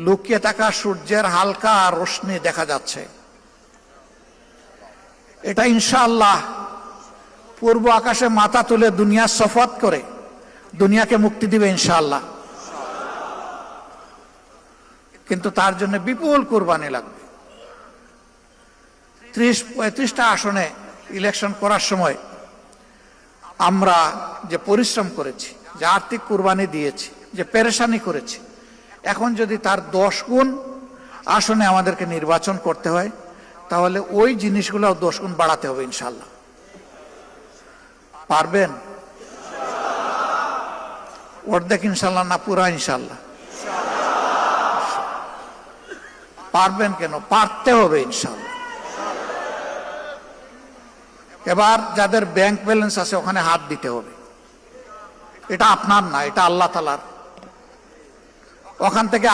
লুকিয়ে থাকা সূর্যের হালকা রোশনি দেখা যাচ্ছে। এটা ইনশাআল্লাহ পূর্ব আকাশে মাথা তুলে দুনিয়া শপথ করে দুনিয়াকে মুক্তি দিবে ইনশাআল্লাহ। কিন্তু তার জন্য বিপুল কুরবানি লাগবে। 30-35টা আসনে ইলেকশন করার সময় আমরা যে পরিশ্রম করেছি, যে আর্থিক কুরবানি দিয়েছি, যে পেরেশানি করেছি, এখন যদি তার 10 গুণ আসনে আমাদেরকে নির্বাচন করতে হয়, তাহলে ওই জিনিসগুলো 10 গুণ বাড়াতে হবে ইনশাআল্লাহ। পারবেন? অর্ধেক ইনশাআল্লাহ না পুরা ইনশাআল্লাহ? পারবেন কেন? পারতে হবে ইনশাআল্লাহ। এবার যাদের ব্যাংক ব্যালেন্স আছে ওখানে হাত দিতে হবে। এটা আপনার না, এটা আল্লাহ তাআলার। ওখান থেকে